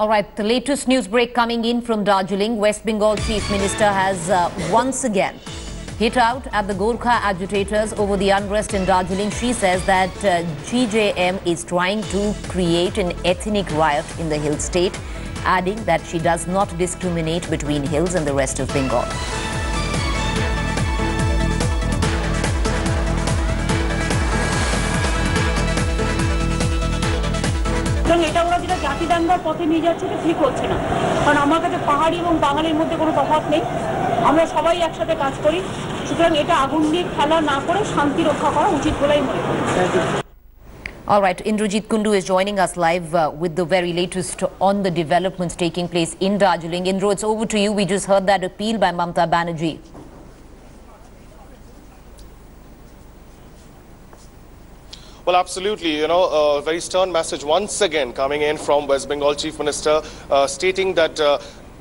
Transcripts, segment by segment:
All right, the latest news break coming in from Darjeeling. West Bengal Chief Minister has once again hit out at the Gorkha agitators over the unrest in Darjeeling. She says that GJM is trying to create an ethnic riot in the hill state, adding that she does not discriminate between hills and the rest of Bengal. এটা ওরা যেটা জাতি দাঙ্গার পথে নিয়ে যাচ্ছে এটা ঠিক হচ্ছে না, কারণ আমার কাছে পাহাড়ি এবং বাঙালির মধ্যে কোনো তফাৎ নেই। আমরা সবাই একসাথে কাজ করি, সুতরাং এটা আগুন নিয়ে খেলা না করে শান্তি রক্ষা করা উচিত বলেই মনে করি। All right, Indrajit Kundu is joining us live with the very latest on the developments taking place in Darjeeling. Indro, it's over to you. We just heard that appeal by Mamata Banerjee. Well, absolutely. You know, a very stern message once again coming in from West Bengal Chief Minister stating that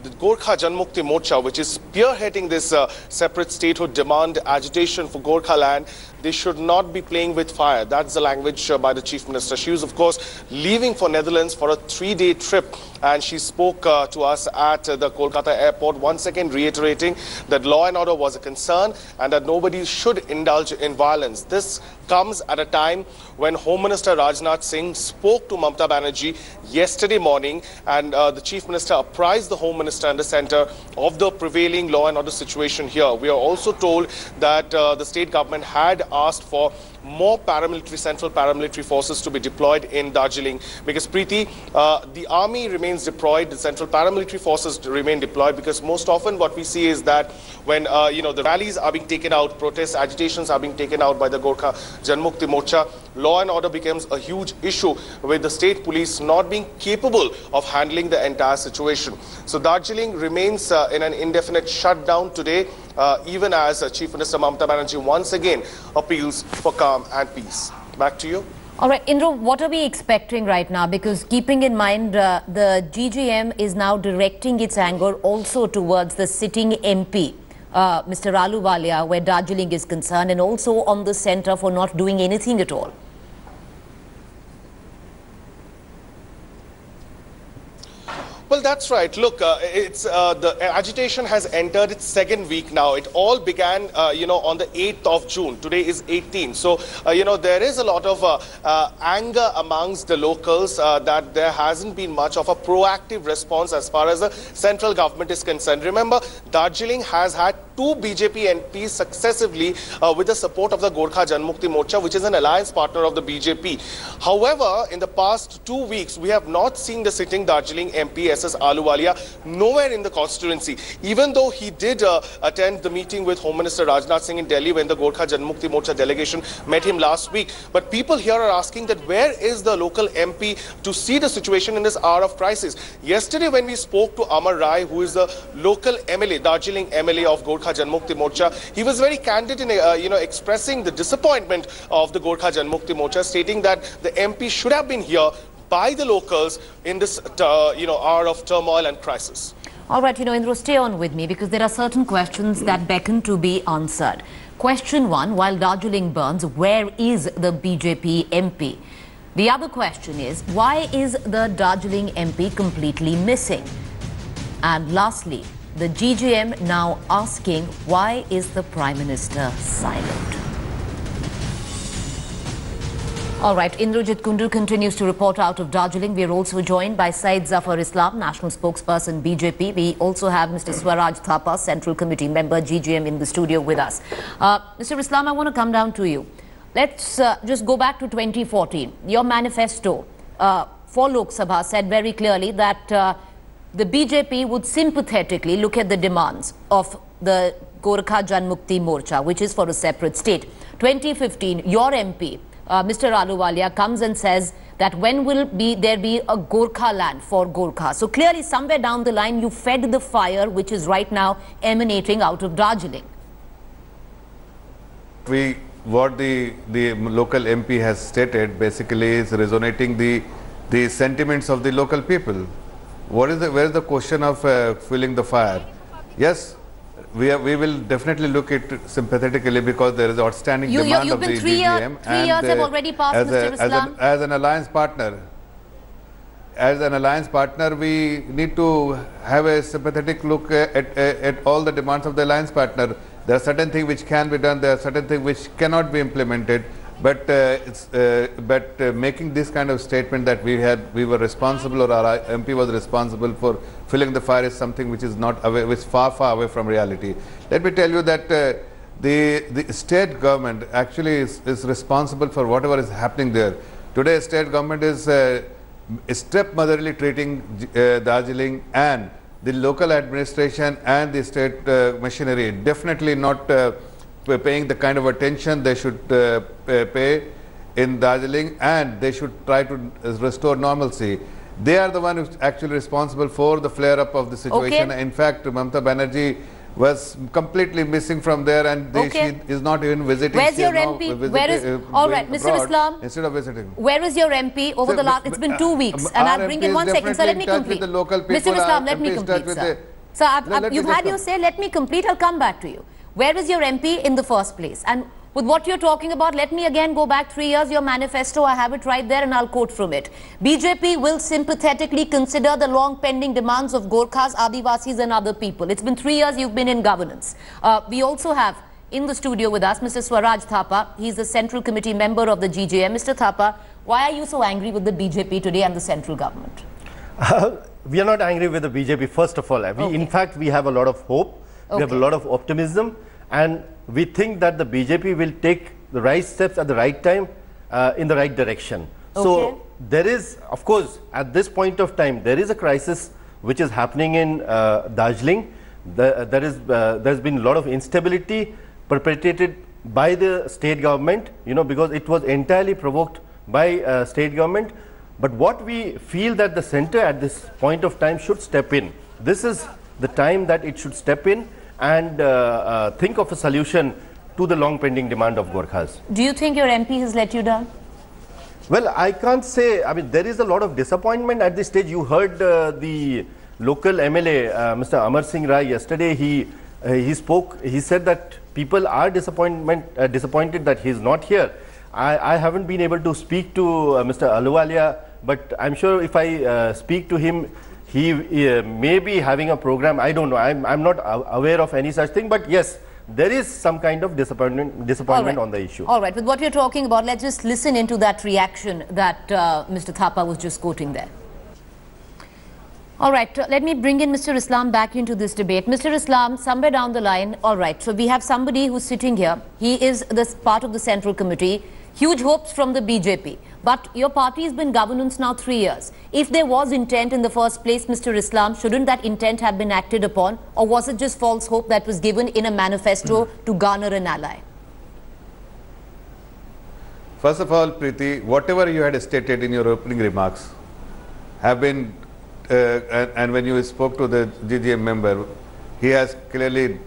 the Gorkha Janmukti Morcha, which is spearheading this separate statehood demand agitation for Gorkha land, they should not be playing with fire. That's the language by the Chief Minister. She was, of course, leaving for Netherlands for a 3-day trip, and she spoke to us at the Kolkata airport, once again reiterating that law and order was a concern and that nobody should indulge in violence. This comes at a time when Home Minister Rajnath Singh spoke to Mamata Banerjee yesterday morning, and the Chief Minister apprised the Home Minister and the centre of the prevailing law and order situation here. We are also told that the state government had asked for more central paramilitary forces to be deployed in Darjeeling, because Preeti, the army remains deployed, the central paramilitary forces remain deployed, because most often what we see is that when the rallies are being taken out, protests, agitations are being taken out by the Gorkha Janmukti Morcha, law and order becomes a huge issue with the state police not being capable of handling the entire situation. So Darjeeling remains in an indefinite shutdown today, even as Chief Minister Mamata Banerjee once again appeals for calm and peace. Back to you. All right, Indra, what are we expecting right now? Because keeping in mind the GGM is now directing its anger also towards the sitting MP, Mr. Ahluwalia, where Darjeeling is concerned, and also on the centre for not doing anything at all. Well, that's right. Look, the agitation has entered its second week now. It all began, on the 8th of June. Today is 18th. So, there is a lot of anger amongst the locals that there hasn't been much of a proactive response as far as the central government is concerned. Remember, Darjeeling has had 2 BJP MPs successively with the support of the Gorkha Janmukti Morcha, which is an alliance partner of the BJP. However, in the past 2 weeks, we have not seen the sitting Darjeeling MP, SS Ahluwalia, nowhere in the constituency, even though he did attend the meeting with Home Minister Rajnath Singh in Delhi when the Gorkha Janmukti Morcha delegation met him last week. But people here are asking that where is the local MP to see the situation in this hour of crisis? Yesterday when we spoke to Amar Rai, who is the local MLA, Darjeeling MLA of Gorkha Janmukti Morcha, he was very candid in expressing the disappointment of the Gorkha Janmukti Morcha, stating that the MP should have been here by the locals in this hour of turmoil and crisis. All right, Indra, stay on with me, because there are certain questions that beckon to be answered. Question 1, while Darjeeling burns, where is the BJP MP? The other question is, why is the Darjeeling MP completely missing? And lastly, the GGM now asking, why is the Prime Minister silent? All right, Indrajit Kundu continues to report out of Darjeeling. We are also joined by Syed Zafar Islam, National Spokesperson, BJP. We also have Mr. Swaraj Thapa, Central Committee member, GGM, in the studio with us. Mr. Islam, I want to come down to you. Let's just go back to 2014. Your manifesto for Lok Sabha said very clearly that the BJP would sympathetically look at the demands of the Gorkha Janmukti Morcha, which is for a separate state. 2015, your MP, Mr. Ahluwalia, comes and says that when will there be a Gorkha land for Gorkha? So clearly somewhere down the line you fed the fire which is right now emanating out of Darjeeling. What the local MP has stated basically is resonating the sentiments of the local people. Where is the question of fueling the fire? Yes, we will definitely look at it sympathetically, because there is outstanding demand of the GGM, 3 years have already passed, Mr. Islam. As an alliance partner. as an alliance partner, we need to have a sympathetic look at all the demands of the alliance partner. There are certain things which can be done, there are certain things which cannot be implemented, but making this kind of statement that we were responsible, or our MP was responsible for filling the fire, is something which is which is far away from reality. Let me tell you that the state government actually is responsible for whatever is happening there. Today, state government is stepmotherly treating Darjeeling, and the local administration and the state machinery definitely not paying the kind of attention they should pay in Darjeeling, and they should try to restore normalcy. They are the one who's actually responsible for the flare-up of the situation. Okay. In fact, Mamata Banerjee was completely missing from there, and she is not even visiting. Where's your MP? Where is, all right, Mr. Islam, instead of visiting. Where is your MP over the last, it's been 2 weeks, and I'll bring in 1 second, sir, let me complete. Mr. Islam, let me complete, sir. Sir, you've had your say, let me complete, I'll come back to you. Where is your MP in the first place? And with what you're talking about, let me again go back 3 years, your manifesto, I have it right there and I'll quote from it. BJP will sympathetically consider the long pending demands of Gorkhas, Adivasis and other people. It's been 3 years you've been in governance. We also have in the studio with us Mr. Swaraj Thapa. He's the Central Committee member of the GJM. Mr. Thapa, why are you so angry with the BJP today and the central government? We are not angry with the BJP, first of all. In fact, we have a lot of hope. We have a lot of optimism. And we think that the BJP will take the right steps at the right time in the right direction. So there is, of course, at this point of time, there is a crisis which is happening in Darjeeling. There's been a lot of instability perpetrated by the state government, because it was entirely provoked by state government. But what we feel that the center at this point of time should step in. This is the time that it should step in and think of a solution to the long pending demand of Gorkhas. Do you think your MP has let you down? Well, I can't say. I mean, there is a lot of disappointment at this stage. You heard the local MLA, Mr. Amar Singh Rai, yesterday. He spoke. He said that people are disappointed that he is not here. I haven't been able to speak to Mr. Ahluwalia, but I'm sure if I speak to him, he may be having a program. I don't know. I'm not aware of any such thing. But yes, there is some kind of disappointment on the issue. All right. With what you're talking about, let's just listen into that reaction that Mr. Thapa was just quoting there. All right. Let me bring in Mr. Islam back into this debate. Mr. Islam, somewhere down the line, all right. So we have somebody who's sitting here. He is part of the Central Committee. Huge hopes from the BJP. But your party has been governance now 3 years. If there was intent in the first place, Mr. Islam, shouldn't that intent have been acted upon? Or was it just false hope that was given in a manifesto to garner an ally? First of all, Preeti, whatever you had stated in your opening remarks have been, and when you spoke to the GGM member, he has clearly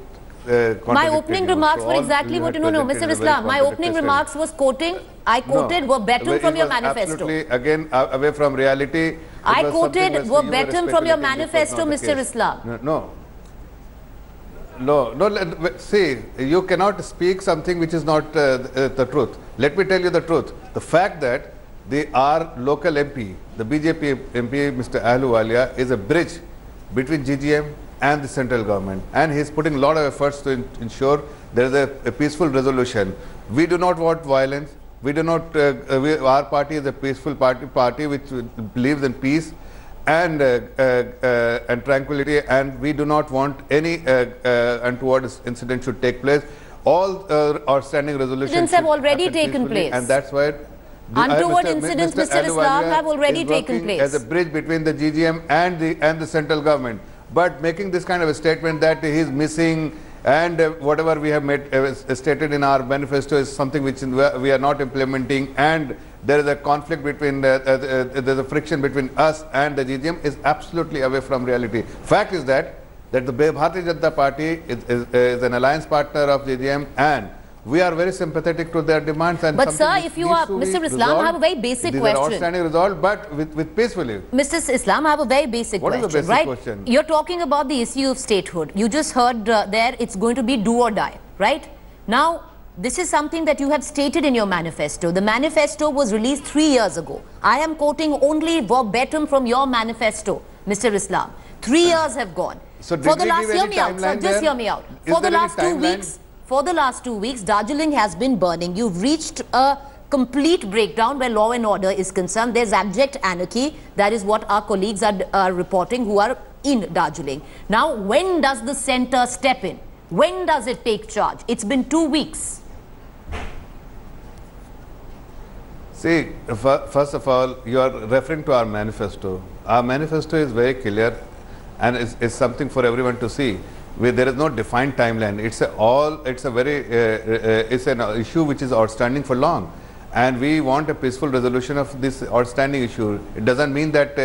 my opening remarks were exactly what Mr. Islam, my opening remarks was quoting, I quoted verbatim from your manifesto. Absolutely, again, away from reality. I quoted verbatim from your manifesto, Mr. Islam. No, see, you cannot speak something which is not the truth. Let me tell you the truth. The fact that our local MP, the BJP MP, Mr. Ahluwalia, is a bridge between GGM and the central government, and he is putting a lot of efforts to ensure there is a peaceful resolution. We do not want violence. We do not. Our party is a peaceful party which believes in peace and tranquility, and we do not want any untoward incident should take place. All outstanding resolutions have already taken place, and that's why untoward incidents, Mr. Islam, have already taken place as a bridge between the GGM and the central government. But making this kind of a statement that he is missing and whatever we have stated in our manifesto is something which we are not implementing, and there is a conflict between, there's a friction between us and the GGM is absolutely away from reality. Fact is that the Bharatiya Janata Party is an alliance partner of GGM, and we are very sympathetic to their demands. And but sir, if you are, Mr. Islam, I have a very basic question. Outstanding resolved, but with peacefully. Mr. Islam, I have a very basic question. What is the basic question? You're talking about the issue of statehood. You just heard there it's going to be do or die, right? Now, this is something that you have stated in your manifesto. The manifesto was released 3 years ago. I am quoting only verbatim from your manifesto, Mr. Islam. 3 years have gone. So for the last, hear me out, sir, just hear me out. For the last 2 weeks, Darjeeling has been burning. You've reached a complete breakdown where law and order is concerned. There's abject anarchy. That is what our colleagues are reporting who are in Darjeeling. Now, when does the centre step in? When does it take charge? It's been 2 weeks. See, first of all, you are referring to our manifesto. Our manifesto is very clear and is something for everyone to see. There is no defined timeline. It's an issue which is outstanding for long, and we want a peaceful resolution of this outstanding issue. It doesn't mean that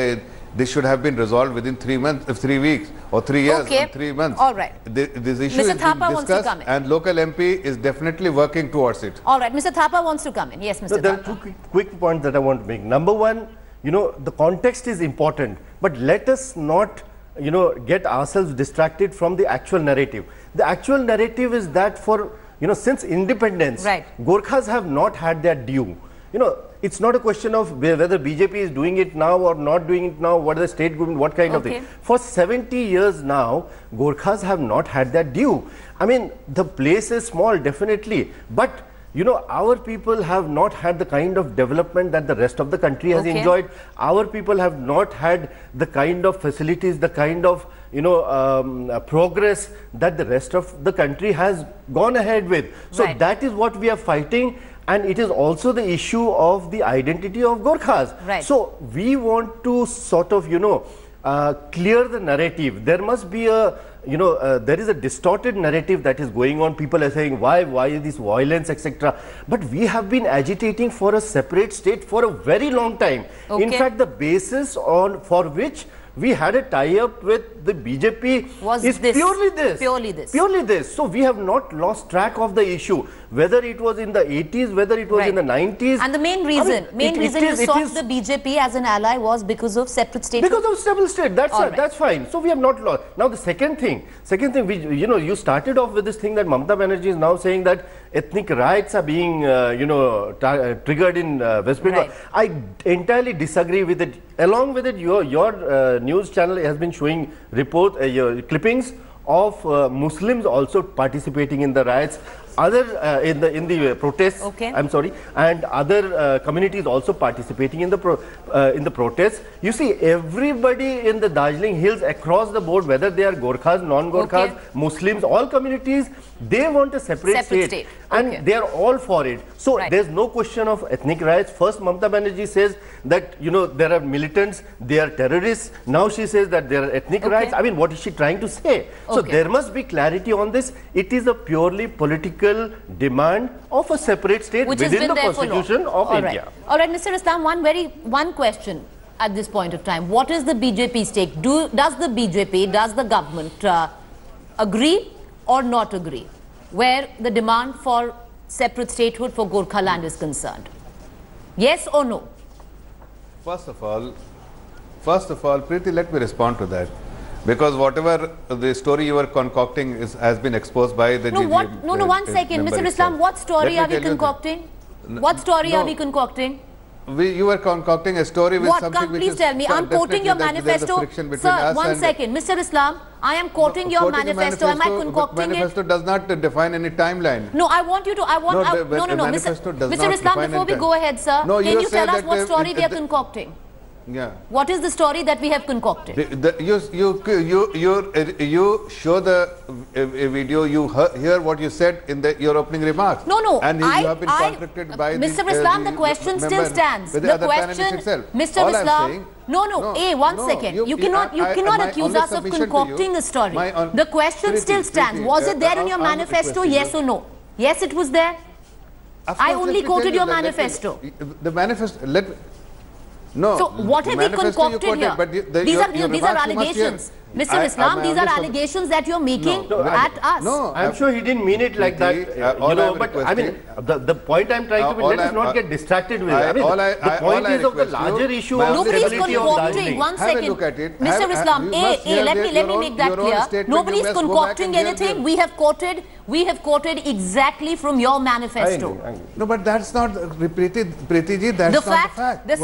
this should have been resolved within 3 months, 3 weeks, or 3 years, okay. or 3 months. All right. This issue Mr. is Thapa being wants to discussed, come in. and local MP is definitely working towards it. All right. Mr. Thapa wants to come in. Yes, Mr. So there Thapa. are two quick points that I want to make. Number one, the context is important, but let us not, get ourselves distracted from the actual narrative. The actual narrative is that for, since independence, right, Gorkhas have not had their due. It's not a question of whether BJP is doing it now or not doing it now, what is the state government, what kind of thing. For 70 years now, Gorkhas have not had their due. I mean, the place is small, definitely, but our people have not had the kind of development that the rest of the country has enjoyed. Our people have not had the kind of facilities, the kind of progress that the rest of the country has gone ahead with. So that is what we are fighting, and it is also the issue of the identity of Gorkhas. So we want to sort of clear the narrative. There must be a there is a distorted narrative that is going on. People are saying, why is this violence, etc. But we have been agitating for a separate state for a very long time. In fact, the basis for which we had a tie-up with the BJP is purely this. So we have not lost track of the issue, whether it was in the 80s, whether it was in the 90s. And the main reason, you sought the BJP as an ally was because of separate state. Because of separate state. That's fine. So we have not lost. Now the second thing, you started off with this thing that Mamata Banerjee is now saying that ethnic riots are being, triggered in West Bengal. I entirely disagree with it. Along with it, your news channel has been showing clippings of Muslims also participating in the riots, in the protests. I'm sorry, and other communities also participating in the protests. You see, everybody in the Darjeeling Hills across the board, whether they are Gorkhas, non-Gorkhas, Muslims, all communities, they want a separate state. And they are all for it. So there's no question of ethnic riots. First, Mamata Banerjee says that there are militants, they are terrorists. Now she says that there are ethnic riots. I mean, what is she trying to say? So there must be clarity on this. It is a purely political demand of a separate state within the Constitution of India. All right, Mr. Islam, one question at this point of time. What is the BJP stake? Does the BJP, does the government agree or not agree where the demand for separate statehood for Gorkha land is concerned? Yes or no? First of all, Preeti, let me respond to that. Because whatever the story you are concocting has been exposed by the GGM. No, one second. Mr. Islam, what story are we concocting? What story are we concocting? You were concocting a story with something which please tell me. I'm quoting your manifesto. Sir, one second. Mr. Islam, I am quoting your manifesto. Am I concocting it? Manifesto does not define any timeline. No, I want you to. No. Mr. Islam, before we go ahead, sir, can you tell us what story we are concocting? Yeah. What is the story that we have concocted? You show the video. You hear what you said in your opening remarks. No. And you have been contradicted by Mr. Islam, the question still stands. The question, Mr. Islam. No. One second. You cannot accuse us of concocting a story. The question still stands. Was it there in your manifesto? Yes or no? Yes, it was there. I only quoted your manifesto. The manifesto. No. So what have we concocted here? These are allegations. Mr. Islam, these are allegations that you're making at us. No, I'm sure he didn't mean it like that. But I mean, the point I'm trying to be, let us not get distracted with it. I mean, the point is of the larger issue of stability of Darjeeling. One second. Mr. Islam, let me make that clear. Nobody is concocting anything. We have quoted exactly from your manifesto. No, but that's not, Preeti ji, that's not the fact. The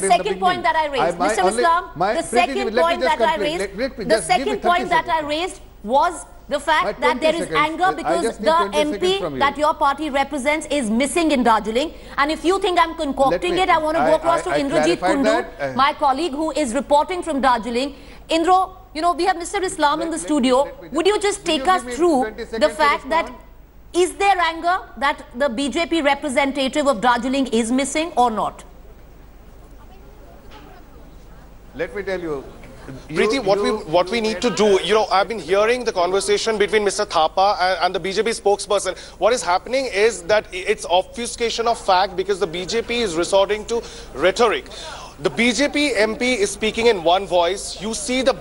second point that I raised, Mr. Islam, the second point that I raised, was the fact that there is anger because the MP that your party represents is missing in Darjeeling. And if you think I'm concocting it, I want to go across to Indrajit Kundu, my colleague who is reporting from Darjeeling. Indro, you know, we have Mr. Islam in the studio. Would you just take us through the fact that is there anger that the BJP representative of Darjeeling is missing or not? Let me tell you. Preeti, what we need to do, you know, I've been hearing the conversation between Mr. Thapa and the BJP spokesperson. What is happening is that it's obfuscation of fact because the BJP is resorting to rhetoric. The BJP MP is speaking in one voice. You see the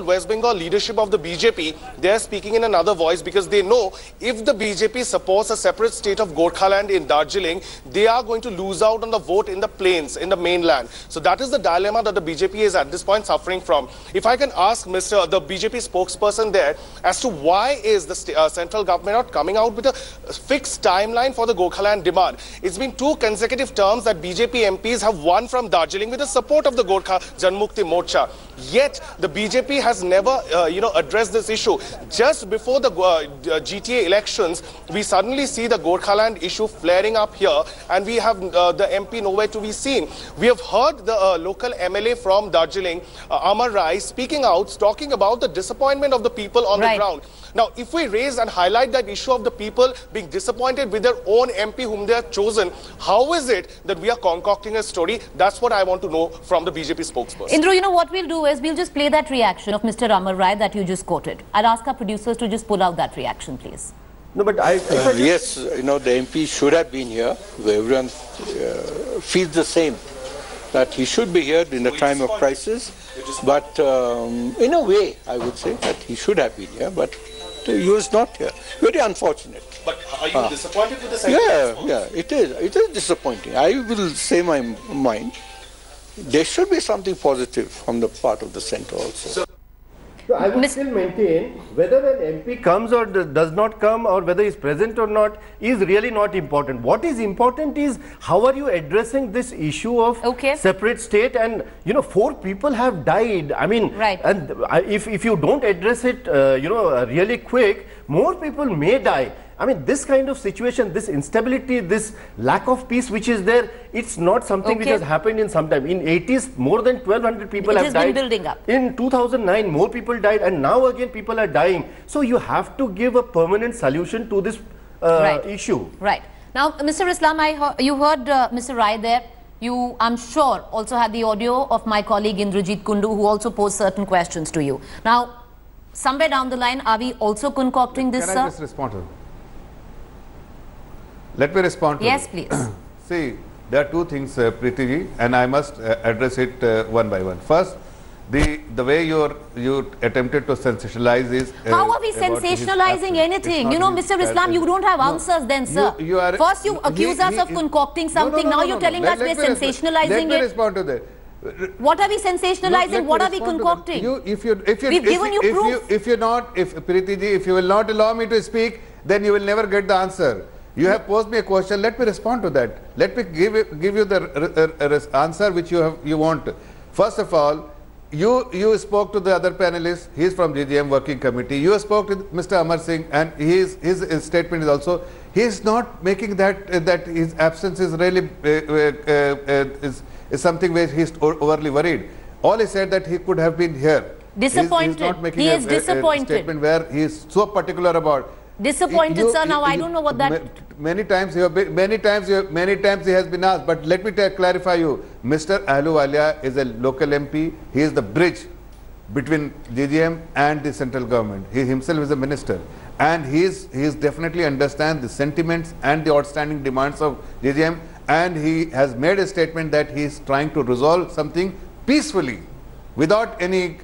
West Bengal leadership of the BJP, they're speaking in another voice because they know if the BJP supports a separate state of Gorkhaland in Darjeeling, they are going to lose out on the vote in the plains, in the mainland. So that is the dilemma that the BJP is at this point suffering from. If I can ask the BJP spokesperson there as to why is the central government not coming out with a fixed timeline for the Gorkhaland demand. It's been 2 consecutive terms that BJP MPs have won from Darjeeling with the support of the Gorkha Janmukti Morcha. Yet the BJP has never, addressed this issue. Just before the GTA elections, we suddenly see the Gorkhaland issue flaring up here, and we have the MP nowhere to be seen. We have heard the local MLA from Darjeeling, Amar Rai, speaking out, talking about the disappointment of the people on the ground. Now, if we raise and highlight that issue of the people being disappointed with their own MP whom they have chosen, how is it that we are concocting a story? That's what I want to know from the BJP spokesperson. Indru, you know what we'll do is we'll just play that reaction of Mr. Amar Rai that you just quoted. I'd ask our producers to just pull out that reaction, please. No, but yes, you know, the MP should have been here. Everyone feels the same, that he should be here in the time of crisis. But in a way, I would say that he should have been here, but he was not here. Very unfortunate. But are you disappointed with the second? Yeah, it is. It is disappointing. I will say my mind. There should be something positive from the part of the centre also. So I would still maintain whether an MP comes or does not come, or whether he is present or not, is really not important. What is important is how are you addressing this issue of separate state, and 4 people have died. I mean, and if you don't address it, really quick, more people may die. I mean, this kind of situation, this instability, this lack of peace which is there, it's not something which has happened in some time. In 80s, more than 1,200 people have died. It has been building up. In 2009, more people died, and now again people are dying. So you have to give a permanent solution to this issue. Right. Now, Mr. Islam, you heard Mr. Rai there. You, I'm sure, also had the audio of my colleague Indrajit Kundu, who also posed certain questions to you. Now, somewhere down the line, are we also concocting this, sir? Can I just respond to it? Let me respond to Yes, please. See, there are 2 things, Preeti ji, and I must address it one by one. First, the way you attempted to sensationalize is... How are we sensationalizing anything? You know, Mr. Islam, you don't have answers then, sir. First you accuse us of concocting something, now you're telling us we're sensationalizing it. Let me respond to that. What are we sensationalizing? What are we concocting? We've given you proof. If Preeti ji, if you will not allow me to speak, then you will never get the answer. You have posed me a question. Let me respond to that. Let me give you the answer which you want. First of all, you spoke to the other panelists. He is from GGM Working Committee. You spoke to Mr. Amar Singh, and his statement is also, he is not making that his absence is really is something where he is overly worried. All he said that he could have been here. Disappointed. He is not making he is disappointed. A statement where he is so particular about. Disappointed, sir. Now I don't know what that. Many times he has been asked, but let me clarify you. Mr. Ahluwalia is a local MP. He is the bridge between GGM and the central government. He himself is a minister, and he is definitely understands the sentiments and the outstanding demands of GGM, and he has made a statement that he is trying to resolve something peacefully. without any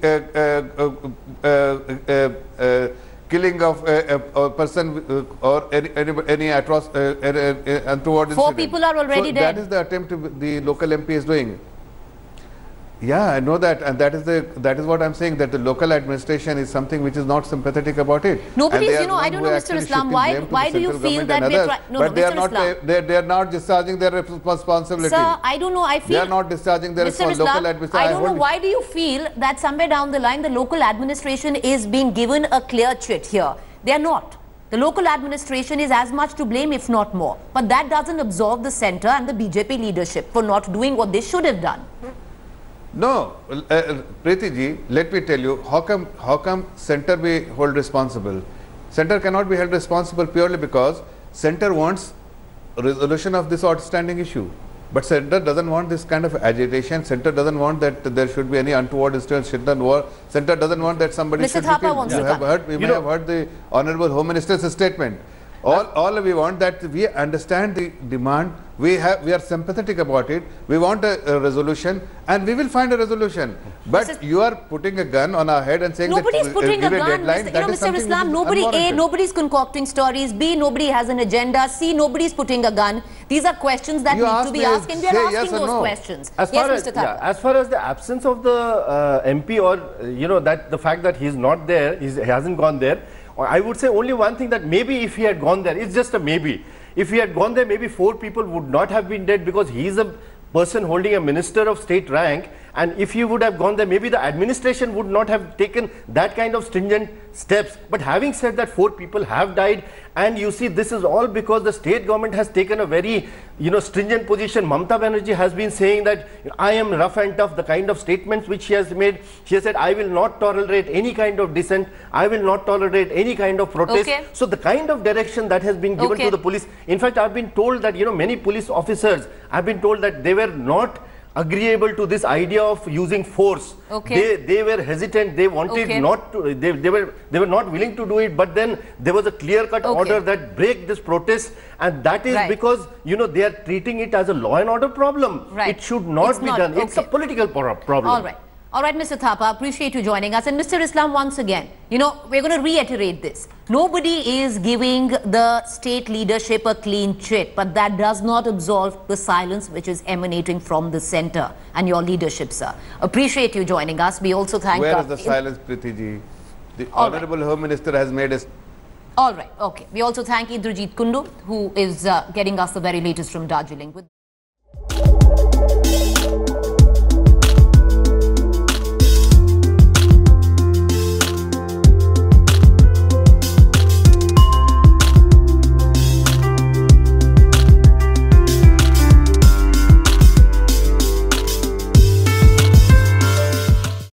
killing of a person or any untoward incident. 4 people are already dead. That is the attempt the local MP is doing. Yeah, I know that, and that is what I'm saying, that the local administration is something which is not sympathetic about it. Nobody's, I don't know, Mr. Islam, why do you feel that we are trying? No, but Mr. they are not discharging their responsibility. Sir, I don't know, I feel... They are not discharging their local administration. I don't know, why do you feel that somewhere down the line the local administration is being given a clear chit here? They are not. The local administration is as much to blame, if not more. But that doesn't absolve the centre and the BJP leadership for not doing what they should have done. No, Preeti ji, let me tell you, how come centre be held responsible? Centre cannot be held responsible purely because centre wants resolution of this outstanding issue. But centre doesn't want this kind of agitation. Centre doesn't want that there should be any untoward incident. Centre doesn't want that somebody should be killed. You may have heard the Honourable Home Minister's statement. All we want that we understand the demand. We are sympathetic about it. We want a resolution, and we will find a resolution. But you are putting a gun on our head and saying nobody's that putting a gun. Deadline, Mr. Islam, nobody's concocting stories. B, nobody has an agenda. C, nobody's putting a gun. These are questions that need to be asked, and we are asking those questions. As far as the absence of the MP, or that the fact that he is not there, he hasn't gone there, I would say only one thing, that maybe if he had gone there, it's just a maybe. If he had gone there, maybe 4 people would not have been dead, because he is a person holding a minister of state rank. And if he would have gone there, maybe the administration would not have taken that kind of stringent steps. But having said that, 4 people have died, and you see, this is all because the state government has taken a very stringent position. Mamata Banerjee has been saying that I am rough and tough, the kind of statements which she has made. She has said, I will not tolerate any kind of dissent, I will not tolerate any kind of protest. So the kind of direction that has been given to the police, in fact, I've been told that many police officers have been told that they were not agreeable to this idea of using force. They were hesitant. They wanted not to. They were not willing to do it. But then there was a clear-cut order that break this protest, and that is because they are treating it as a law and order problem. It should not be done. It's a political problem. All right. All right, Mr. Thapa, appreciate you joining us. And Mr. Islam, once again, we're going to reiterate this. Nobody is giving the state leadership a clean chit, but that does not absolve the silence which is emanating from the centre and your leadership, sir. Appreciate you joining us. We also thank... Where is the silence, Preeti ji? The Honourable Home Minister has made a... All right, okay. We also thank Indrajit Kundu, who is getting us the very latest from Darjeeling.